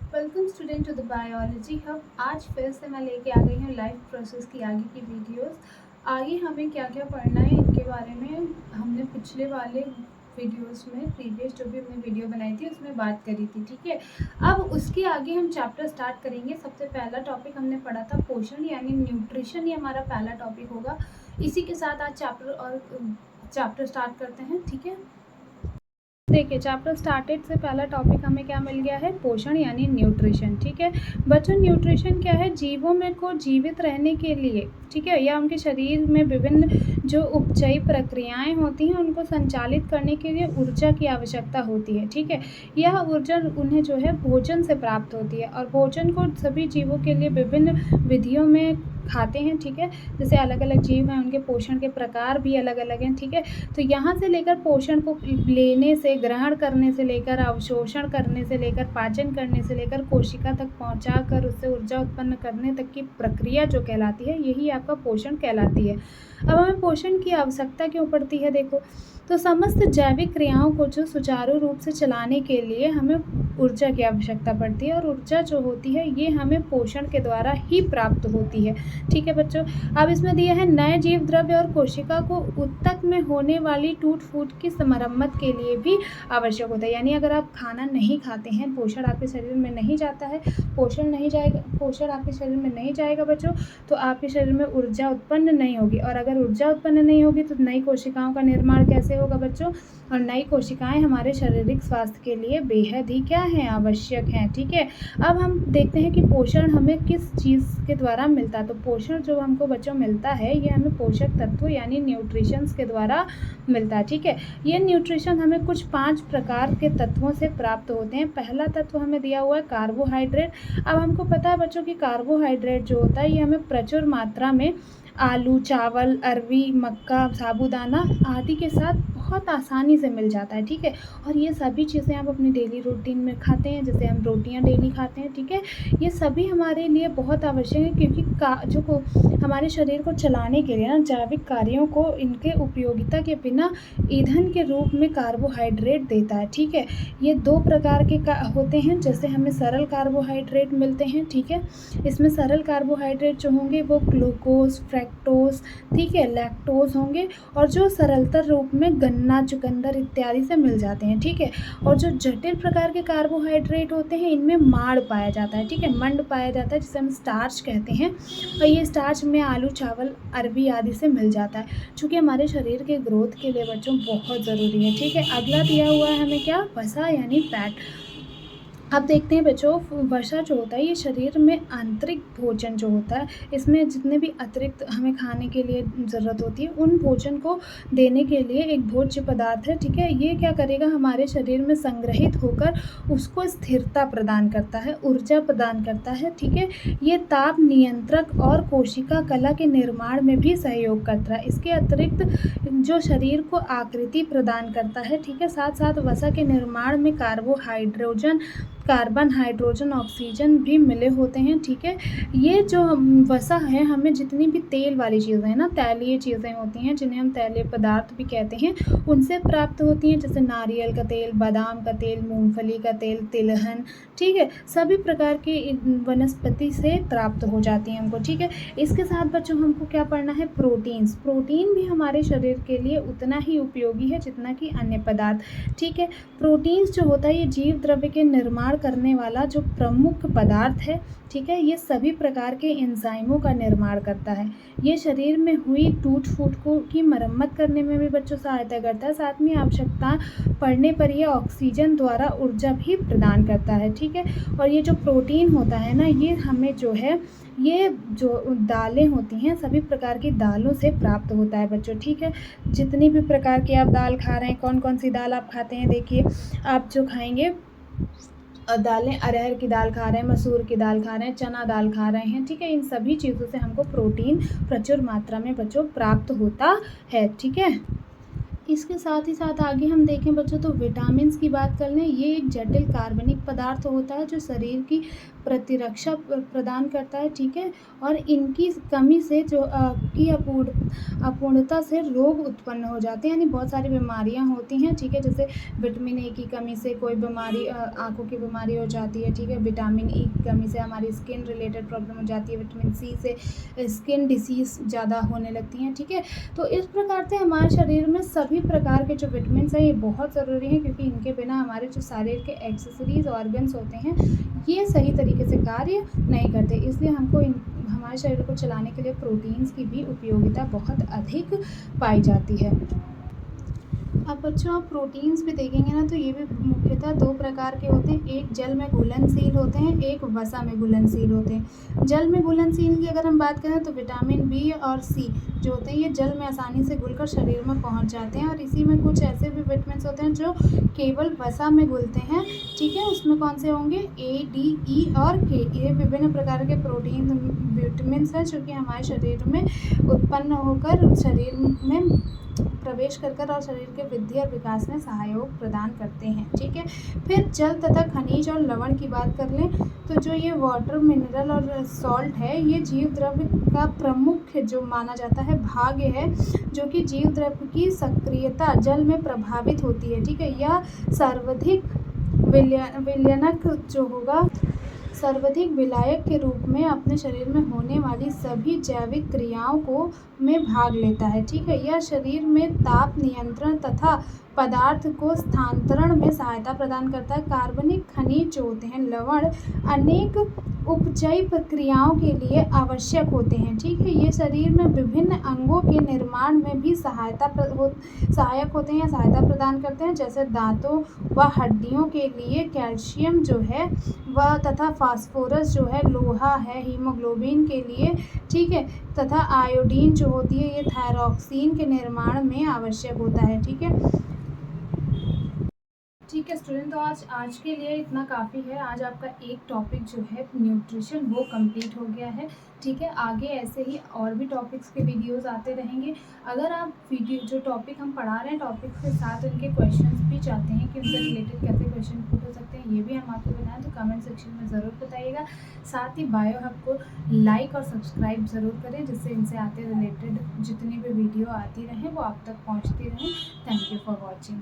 Welcome student to the biology hub. आज फिर से मैं लेके आ गई हूँ लाइफ प्रोसेस की आगे की वीडियोस। आगे हमें क्या क्या पढ़ना है इनके बारे में हमने पिछले वाले वीडियोस में प्रीवियस जो भी हमने वीडियो बनाई थी उसमें बात करी थी। ठीक है, अब उसके आगे हम चैप्टर स्टार्ट करेंगे। सबसे पहला टॉपिक हमने पढ़ा था पोषण यानी न्यूट्रिशन, ये हमारा पहला टॉपिक होगा। इसी के साथ आज चैप्टर स्टार्ट करते हैं। ठीक है, देखिए चैप्टर स्टार्टेड से पहला टॉपिक हमें क्या मिल गया है, पोषण यानी न्यूट्रिशन। ठीक है बच्चों, न्यूट्रिशन क्या है, जीवों में को जीवित रहने के लिए, ठीक है, या उनके शरीर में विभिन्न जो उपचयी प्रक्रियाएं होती हैं उनको संचालित करने के लिए ऊर्जा की आवश्यकता होती है। ठीक है, यह ऊर्जा उन्हें जो है भोजन से प्राप्त होती है, और भोजन को सभी जीवों के लिए विभिन्न विधियों में खाते हैं। ठीक है, जैसे अलग अलग जीव हैं उनके पोषण के प्रकार भी अलग अलग हैं। ठीक है, तो यहाँ से लेकर पोषण को लेने से, ग्रहण करने से लेकर, अवशोषण करने से लेकर, पाचन करने से लेकर, कोशिका तक पहुँचाकर उससे ऊर्जा उत्पन्न करने तक की प्रक्रिया जो कहलाती है, यही आपका पोषण कहलाती है। अब हमें पोषण की आवश्यकता क्यों पड़ती है, देखो तो समस्त जैविक क्रियाओं को जो सुचारू रूप से चलाने के लिए हमें ऊर्जा की आवश्यकता पड़ती है, और ऊर्जा जो होती है ये हमें पोषण के द्वारा ही प्राप्त होती है। ठीक है बच्चों, अब इसमें दिया है नए जीव द्रव्य और कोशिका को उत्तक में होने वाली टूट फूट की मरम्मत के लिए भी आवश्यक होता है। यानी अगर आप खाना नहीं खाते हैं, पोषण आपके शरीर में नहीं जाता है, पोषण आपके शरीर में नहीं जाएगा बच्चों, तो आपके शरीर में ऊर्जा उत्पन्न नहीं होगी, और अगर ऊर्जा उत्पन्न नहीं होगी तो नई कोशिकाओं का निर्माण कैसे होगा बच्चों, और नई कोशिकाएं हमारे शारीरिक स्वास्थ्य के लिए बेहद ही क्या है, आवश्यक हैं। ठीक है, अब हम देखते हैं कि पोषण हमें किस चीज़ के द्वारा मिलता है। तो पोषण जो हमको बच्चों मिलता है ये हमें पोषक तत्व यानी न्यूट्रिशंस के द्वारा मिलता है। ठीक है, ये न्यूट्रिशन हमें कुछ 5 प्रकार के तत्वों से प्राप्त होते हैं। पहला तत्व हमें दिया हुआ है कार्बोहाइड्रेट। अब हमको पता है बच्चों कि कार्बोहाइड्रेट जो होता है ये हमें प्रचुर मात्रा में आलू, चावल, अरवी, मक्का, साबूदाना आदि के साथ बहुत आसानी से मिल जाता है। ठीक है, और ये सभी चीज़ें आप अपनी डेली रूटीन में खाते हैं, जैसे हम रोटियां डेली खाते हैं। ठीक है, ये सभी हमारे लिए बहुत आवश्यक है, क्योंकि हमारे शरीर को चलाने के लिए ना जैविक कार्यों को इनके उपयोगिता के बिना ईंधन के रूप में कार्बोहाइड्रेट देता है। ठीक है, ये 2 प्रकार के होते हैं, जैसे हमें सरल कार्बोहाइड्रेट मिलते हैं। ठीक है, इसमें सरल कार्बोहाइड्रेट जो होंगे वो ग्लूकोज, फ्रैक्टोज, ठीक है, लैक्टोज होंगे, और जो सरलतर रूप में गन्ना, चुकंदर इत्यादि से मिल जाते हैं। ठीक है, और जो जटिल प्रकार के कार्बोहाइड्रेट होते हैं इनमें माड़ पाया जाता है। ठीक है, मंड पाया जाता है, जिसे हम स्टार्च कहते हैं, और ये स्टार्च में आलू, चावल, अरबी आदि से मिल जाता है, चूँकि हमारे शरीर के ग्रोथ के लिए बच्चों बहुत ज़रूरी है। ठीक है, अगला दिया हुआ है हमें क्या, वसा यानी फैट। अब देखते हैं बच्चों, वसा जो होता है ये शरीर में आंतरिक भोजन जो होता है, इसमें जितने भी अतिरिक्त हमें खाने के लिए ज़रूरत होती है उन भोजन को देने के लिए एक भोज्य पदार्थ है। ठीक है, ये क्या करेगा, हमारे शरीर में संग्रहित होकर उसको स्थिरता प्रदान करता है, ऊर्जा प्रदान करता है। ठीक है, ये ताप नियंत्रक और कोशिका कला के निर्माण में भी सहयोग करता है। इसके अतिरिक्त जो शरीर को आकृति प्रदान करता है। ठीक है, साथ साथ वसा के निर्माण में कार्बन, हाइड्रोजन, ऑक्सीजन भी मिले होते हैं। ठीक है, ये जो वसा है हमें जितनी भी तेल वाली चीज़ें हैं ना, तैलीय चीज़ें होती हैं जिन्हें हम तैलीय पदार्थ भी कहते हैं, उनसे प्राप्त होती हैं, जैसे नारियल का तेल, बादाम का तेल, मूंगफली का तेल, तिलहन। ठीक है, सभी प्रकार की वनस्पति से प्राप्त हो जाती हैं हमको। ठीक है, इसके साथ बच्चों हमको क्या पढ़ना है, प्रोटीन्स। प्रोटीन भी हमारे शरीर के लिए उतना ही उपयोगी है जितना कि अन्य पदार्थ। ठीक है, प्रोटीन्स जो होता है ये जीव द्रव्य के निर्माण करने वाला जो प्रमुख पदार्थ है। ठीक है, ये सभी प्रकार के एंजाइमों का निर्माण करता है। ये शरीर में हुई टूट फूट की मरम्मत करने में भी बच्चों सहायता करता है। साथ में आवश्यकता पड़ने पर यह ऑक्सीजन द्वारा ऊर्जा भी प्रदान करता है। ठीक है, और ये जो प्रोटीन होता है ना, ये हमें जो है, ये जो दालें होती हैं सभी प्रकार की दालों से प्राप्त होता है बच्चों। ठीक है, जितनी भी प्रकार की आप दाल खा रहे हैं, कौन कौन सी दाल आप खाते हैं, देखिए आप जो खाएंगे दालें, अरहर की दाल खा रहे हैं, मसूर की दाल खा रहे हैं, चना दाल खा रहे हैं। ठीक है, इन सभी चीज़ों से हमको प्रोटीन प्रचुर मात्रा में बच्चों प्राप्त होता है। ठीक है, इसके साथ ही साथ आगे हम देखें बच्चों तो विटामिन्स की बात कर लें। ये एक जटिल कार्बनिक पदार्थ होता है जो शरीर की प्रतिरक्षा प्रदान करता है, ठीक है। और इनकी कमी से जो की अपूर्णता से रोग उत्पन्न हो जाते हैं, यानी बहुत सारी बीमारियां होती हैं, ठीक है। जैसे विटामिन ए की कमी से कोई बीमारी, आँखों की बीमारी हो जाती है, ठीक है। विटामिन ई की कमी से हमारी स्किन रिलेटेड प्रॉब्लम हो जाती है। विटामिन सी से स्किन डिसीज़ ज़्यादा होने लगती हैं, ठीक है। तो इस प्रकार से हमारे शरीर में सभी प्रकार के जो विटामिन्स हैं ये बहुत ज़रूरी हैं, क्योंकि इनके बिना हमारे जो शरीर के एक्सेसरीज़ ऑर्गन्स होते हैं ये सही तरीके से कार्य नहीं करते। इसलिए हमको हमारे शरीर को चलाने के लिए प्रोटीन्स की भी उपयोगिता बहुत अधिक पाई जाती है। अब बच्चों आप प्रोटीन्स भी देखेंगे ना तो ये भी मुख्यतः दो प्रकार के होते हैं। एक जल में घुलनशील होते हैं, एक वसा में घुलनशील होते हैं। जल में घुलनशील की अगर हम बात करें तो विटामिन बी और सी जो होते हैं ये जल में आसानी से घुलकर शरीर में पहुंच जाते हैं। और इसी में कुछ ऐसे भी विटामिन होते हैं जो केवल वसा में घुलते हैं, ठीक है। उसमें कौन से होंगे? ए, डी, ई और के। ये विभिन्न प्रकार के प्रोटीन विटामिन हैं जो कि हमारे शरीर में उत्पन्न होकर शरीर में प्रवेश कर और शरीर के वृद्धि और विकास में सहयोग प्रदान करते हैं, ठीक है। फिर जल तथा खनिज और लवण की बात कर लें तो जो ये वाटर, मिनरल और सॉल्ट है ये जीव द्रव्य का प्रमुख जो माना जाता है भाग है, जो कि जीव द्रव्य की सक्रियता जल में प्रभावित होती है, ठीक है। यह सर्वाधिक विलयनक जो होगा, सर्वाधिक विलायक के रूप में अपने शरीर में होने वाली सभी जैविक क्रियाओं को में भाग लेता है, ठीक है। यह शरीर में ताप नियंत्रण तथा पदार्थ को स्थानांतरण में सहायता प्रदान करता है। कार्बनिक खनिज जो होते हैं, लवण, अनेक उपचयी प्रक्रियाओं के लिए आवश्यक होते हैं, ठीक है। ये शरीर में विभिन्न अंगों के निर्माण में भी सहायक होते हैं या सहायता प्रदान करते हैं। जैसे दांतों व हड्डियों के लिए कैल्शियम जो है वह, तथा फास्फोरस जो है, लोहा है हीमोग्लोबिन के लिए, ठीक है। तथा आयोडीन जो होती है ये थायरॉक्सिन के निर्माण में आवश्यक होता है, ठीक है। ठीक है स्टूडेंट, तो आज के लिए इतना काफ़ी है। आज आपका एक टॉपिक जो है न्यूट्रिशन वो कंप्लीट हो गया है, ठीक है। आगे ऐसे ही और भी टॉपिक्स के वीडियोस आते रहेंगे। अगर आप वीडियो जो टॉपिक हम पढ़ा रहे हैं टॉपिक्स के साथ उनके क्वेश्चंस भी चाहते हैं कि उनसे रिलेटेड कैसे क्वेश्चन पुट हो सकते हैं, ये भी हम आपको बताएं तो कमेंट सेक्शन में ज़रूर बताइएगा। साथ ही बायो हब को लाइक और सब्सक्राइब ज़रूर करें, जिससे इनसे आते रिलेटेड जितनी भी वीडियो आती रहें वो आप तक पहुँचती रहें। Thank you for watching.